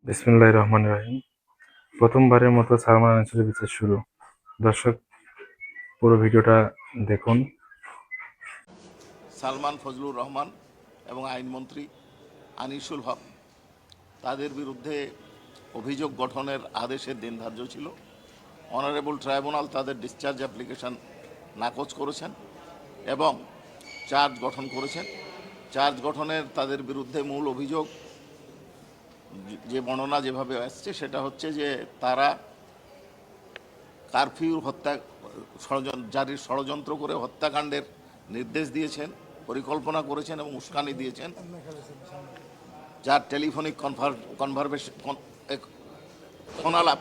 বিসমিল্লাহির রহমানির রহিম। প্রথমবারের মতো সালমান আনসারের বিচার শুরু। দর্শক, পুরো ভিডিওটা দেখুন। সালমান ফজলুর রহমান এবং আইনমন্ত্রী আনিসুল হক তাদের বিরুদ্ধে অভিযোগ গঠনের আদেশের দিন ধার্য ছিল। অনারেবল ট্রাইব্যুনাল তাদের ডিসচার্জ অ্যাপ্লিকেশন নাকচ করেছেন এবং চার্জ গঠন করেছেন। চার্জ গঠনের তাদের বিরুদ্ধে মূল অভিযোগ যে বর্ণনা যেভাবে আসছে সেটা হচ্ছে যে তারা কারফিউ হত্যা জারির ষড়যন্ত্র করে হত্যাকাণ্ডের নির্দেশ দিয়েছেন, পরিকল্পনা করেছেন এবং উস্কানি দিয়েছেন, যার টেলিফোনিক ফোনালাপ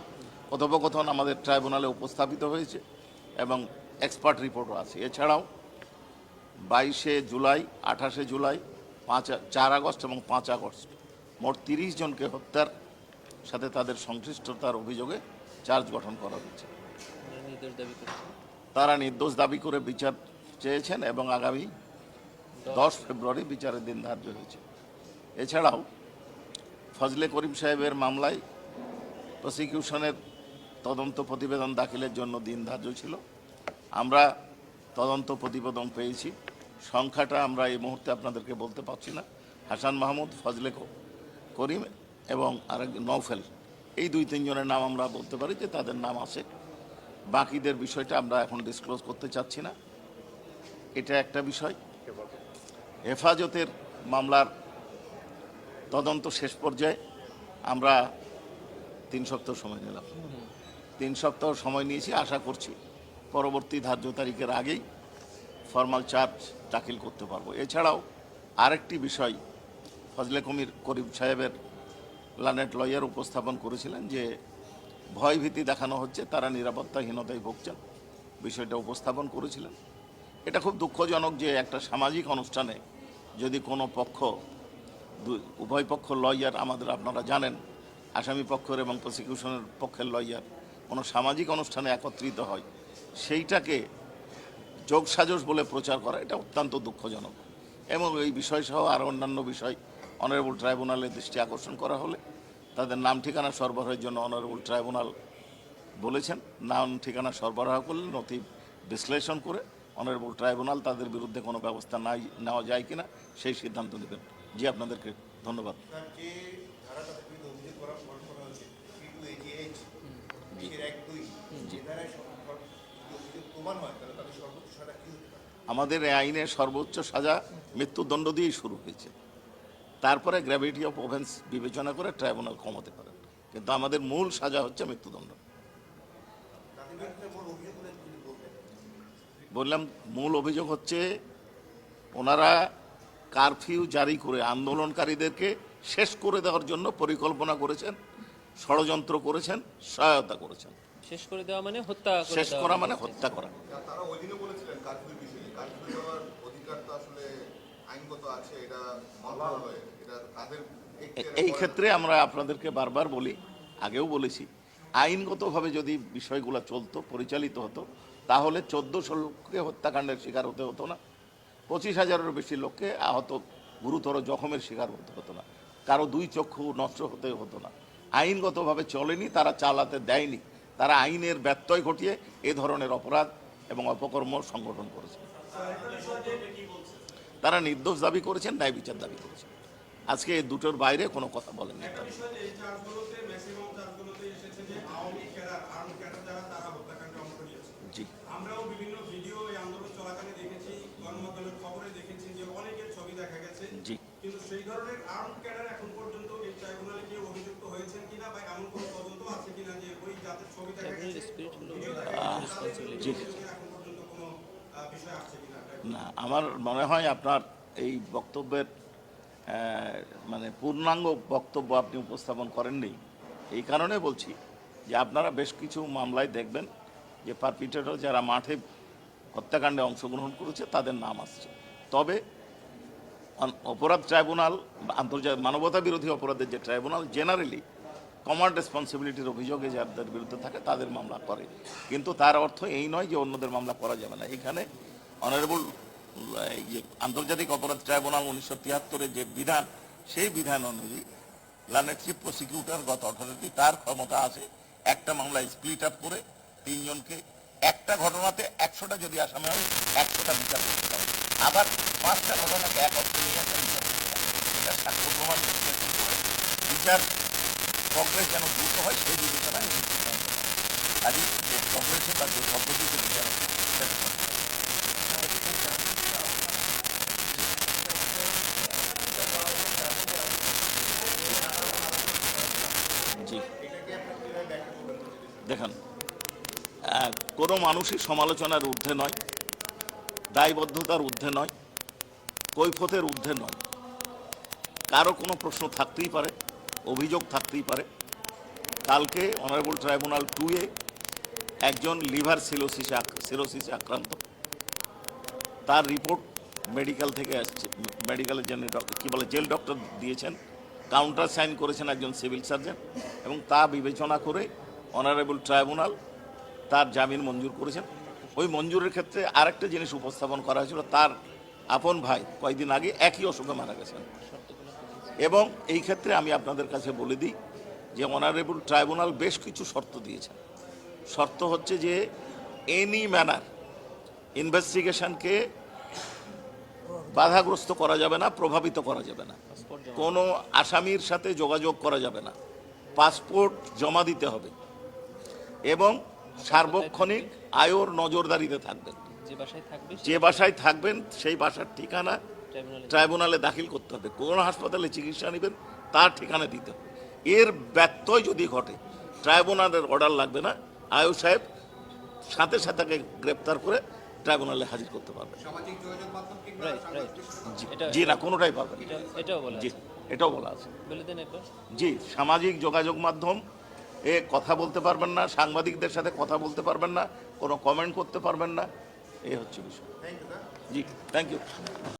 কথোপকথন আমাদের ট্রাইব্যুনালে উপস্থাপিত হয়েছে এবং এক্সপার্ট রিপোর্টও আছে। এছাড়াও 22শে জুলাই, 28শে জুলাই, 4 আগস্ট এবং 5 আগস্ট মোট 30 জনকে হত্যার সাথে তাদের সংশ্লিষ্টতার অভিযোগে চার্জ গঠন করা হয়েছে। তারা নির্দোষ দাবি করে বিচার চেয়েছেন এবং আগামী 10 ফেব্রুয়ারি বিচারের দিন ধার্য হয়েছে। এছাড়াও ফজলে করিম সাহেবের মামলায় প্রসিকিউশনের তদন্ত প্রতিবেদন দাখিলের জন্য দিন ধার্য ছিল। আমরা তদন্ত প্রতিবেদন পেয়েছি। সংখ্যাটা আমরা এই মুহূর্তে আপনাদেরকে বলতে পারছি না। হাসান মাহমুদ, ফজলে করিম এবং আরেক নৌফেল, এই 2-3 জনের নাম আমরা বলতে পারি যে তাদের নাম আছে। বাকিদের বিষয়টা আমরা এখন ডিসক্লোজ করতে চাচ্ছি না। এটা একটা বিষয়। হেফাজতের মামলার তদন্ত শেষ পর্যায়ে আমরা 3 সপ্তাহ সময় নিলাম। 3 সপ্তাহ সময় নিয়েছি। আশা করছি পরবর্তী ধার্য তারিখের আগেই ফর্মাল চার্জ দাখিল করতে পারবো। এছাড়াও আরেকটি বিষয় ফজলে করিম সাহেবের লানেট লয়ার উপস্থাপন করেছিলেন যে ভয়ভীতি দেখানো হচ্ছে, তারা নিরাপত্তাহীনতায় ভুগছেন, বিষয়টা উপস্থাপন করেছিলেন। এটা খুব দুঃখজনক যে একটা সামাজিক অনুষ্ঠানে যদি কোনো পক্ষ, উভয় পক্ষ লয়ার আমাদের, আপনারা জানেন আসামি পক্ষের এবং প্রসিকিউশনের পক্ষের লয়ার কোনো সামাজিক অনুষ্ঠানে একত্রিত হয়, সেইটাকে যোগসাজশ বলে প্রচার করা, এটা অত্যন্ত দুঃখজনক। এবং এই বিষয়সহ আরও অন্যান্য বিষয় অনারেবল ট্রাইব্যুনালের দৃষ্টি আকর্ষণ করা হলে তাদের নাম ঠিকানা সরবরাহের জন্য অনারেবল ট্রাইব্যুনাল বলেছেন। নাম ঠিকানা সরবরাহ করলে নথি বিশ্লেষণ করে অনারেবল ট্রাইব্যুনাল তাদের বিরুদ্ধে কোনো ব্যবস্থা নেওয়া যায় কিনা সেই সিদ্ধান্ত নেবেন। জি, আপনাদেরকে ধন্যবাদ। আমাদের এই আইনের সর্বোচ্চ সাজা মৃত্যুদণ্ড দিয়েই শুরু হয়েছে। তারপরে গ্র্যাভিটি অফ অফেন্স বিবেচনা করে ট্রাইব্যুনাল কমাতে পারেন, কিন্তু আমাদের মূল সাজা হচ্ছে মৃত্যুদণ্ড। বললাম, মূল অভিযোগ হচ্ছে ওনারা কারফিউ জারি করে আন্দোলনকারীদেরকে শেষ করে দেওয়ার জন্য পরিকল্পনা করেছেন, ষড়যন্ত্র করেছেন, সহায়তা করেছেন। শেষ করে দেওয়া মানে হত্যা, শেষ করা মানে হত্যা করা। তারা ওই দিনও বলেছিলেন কারফিউর বিষয়ে, কারফিউ দেওয়ার অধিকার তো আসলে আইনগত আছে, এটা মন্ত্রণালয়ে, এটা তাদের। এই ক্ষেত্রে আমরা আপনাদেরকে বারবার বলি, আগেও বলেছি, আইনগতভাবে যদি বিষয়গুলো চলতো, পরিচালিত হতো, তাহলে 1400 লোককে হত্যাকাণ্ডের শিকার হতে হতো না, 25,000-এরও বেশি লোককে আহত, গুরুতর জখমের শিকার হতে হতো না, কারো 2 চক্ষু নষ্ট হতে হতো না। আইনগতভাবে চলেনি, তারা চালাতে দেয়নি, তারা আইনের ব্যত্যয় ঘটিয়ে এ ধরনের অপরাধ এবং অপকর্ম সংগঠন করেছে। তারা নির্দোষ দাবি করেছেন, ন্যায় বিচার দাবি করেছেন। আজকে এই দুটোর বাইরে কোনো কথা বলেননি। জি, আমরাও বিভিন্ন ভিডিও এই আন্দোলন চলাকালে দেখেছি, গণমাধ্যমের খবরে দেখেছি যে অনেকের ছবি দেখা গেছে। জি, কিন্তু সেই ধরনের আর্ম ক্যাডার এখন পর্যন্ত এই ট্রাইব্যুনালে কেউ অভিযুক্ত হয়েছেন কিনা বা এমন কোনো তদন্ত আছে কিনা যে ওই যাদের ছবি দেখা গেছে, ভিডিও দেখা গেছে, জি, এখন পর্যন্ত কোনো বিষয় আসছে কিনা? না, আমার মনে হয় আপনার এই বক্তব্যের মানে পূর্ণাঙ্গ বক্তব্য আপনি উপস্থাপন করেননি। এই কারণে বলছি যে আপনারা বেশ কিছু মামলায় দেখবেন যে পারপিট্রেটর যারা মাঠে হত্যাকাণ্ডে অংশগ্রহণ করেছে তাদের নাম আসছে। তবে অপরাধ ট্রাইব্যুনাল, আন্তর্জাতিক মানবতা বিরোধী অপরাধের যে ট্রাইব্যুনাল, জেনারেলি কমান্ড রেসপন্সিবিলিটির অভিযোগে যাদের বিরুদ্ধে থাকে তাদের মামলা করে, কিন্তু তার অর্থ এই নয় যে অন্যদের মামলা করা যাবে না। এখানে অনারেবল এই যে আন্তর্জাতিক অপরাধ ট্রাইব্যুনাল 1973-এর যে বিধান, সেই বিধান অনুযায়ী লার্নেড চিফ প্রসিকিউটর গত 18টি, তার ক্ষমতা আছে একটা মামলায় স্প্লিট আপ করে 3 জনকে একটা ঘটনাতে 100টা যদি আসামি হয় 100টা বিচার করতে পারে, আবার 5টা ঘটনাকে এক অর্থে নিয়ে আসা বিচার করতে পারে। এটা সাক্ষ্য প্রমাণ বিশ্লেষণ করে বিচার প্রগ্রেস যেন দ্রুত হয় সেই বিবেচনায় আজই যে প্রগ্রেসে বা যে পদ্ধতিতে বিচার হচ্ছে সেটা করতে হবে। জি দেখেন, কোনো মানুষই সমালোচনার ঊর্ধ্বে নয়, দায়বদ্ধতার ঊর্ধ্বে নয়, কৈফিয়তের ঊর্ধ্বে নয়। কারো কোনো প্রশ্ন থাকতেই পারে, অভিযোগ থাকতেই পারে। কালকে অনারেবল ট্রাইব্যুনাল 2-এ একজন লিভার সিরোসিসে আক্রান্ত, তার রিপোর্ট মেডিকেল থেকে আসছে, মেডিকেলের জন্য কী বলে জেল ডক্টর দিয়েছেন, কাউন্টার সাইন করেছেন একজন সিভিল সার্জন, এবং তা বিবেচনা করে অনারেবল ট্রাইব্যুনাল তার জামিন মঞ্জুর করেছেন। ওই মঞ্জুরের ক্ষেত্রে আরেকটা জিনিস উপস্থাপন করা হয়েছিল, তার আপন ভাই কয়েকদিন আগে একই অসুখে মারা গেছেন। এবং এই ক্ষেত্রে আমি আপনাদের কাছে বলে দিই যে অনারেবল ট্রাইব্যুনাল বেশ কিছু শর্ত দিয়েছেন। শর্ত হচ্ছে যে এনি ম্যানার ইনভেস্টিগেশনকে বাধাগ্রস্ত করা যাবে না, প্রভাবিত করা যাবে না, কোনো আসামির সাথে যোগাযোগ করা যাবে না, পাসপোর্ট জমা দিতে হবে, এবং সার্বক্ষণিক আয়োর নজরদারিতে থাকবেন। যে বাসায় থাকবেন সেই বাসার ঠিকানা ট্রাইব্যুনালে দাখিল করতে হবে, কোন হাসপাতালে চিকিৎসা নেবেন তার ঠিকানা দিতে হবে। এর ব্যত্যয় যদি ঘটে ট্রাইব্যুনালের অর্ডার লাগবে না, আয়ু সাহেব সাথে সাথে তাকে গ্রেপ্তার করে ট্রাইব্যুনালে হাজির করতে পারবে। জি না, কোনোটাই পারবে না। জি, এটাও বলা আছে। জি, সামাজিক যোগাযোগ মাধ্যম এ কথা বলতে পারবেন না, সাংবাদিকদের সাথে কথা বলতে পারবেন না, কোনো কমেন্ট করতে পারবেন না, এই হচ্ছে বিষয়। জি, থ্যাংক ইউ।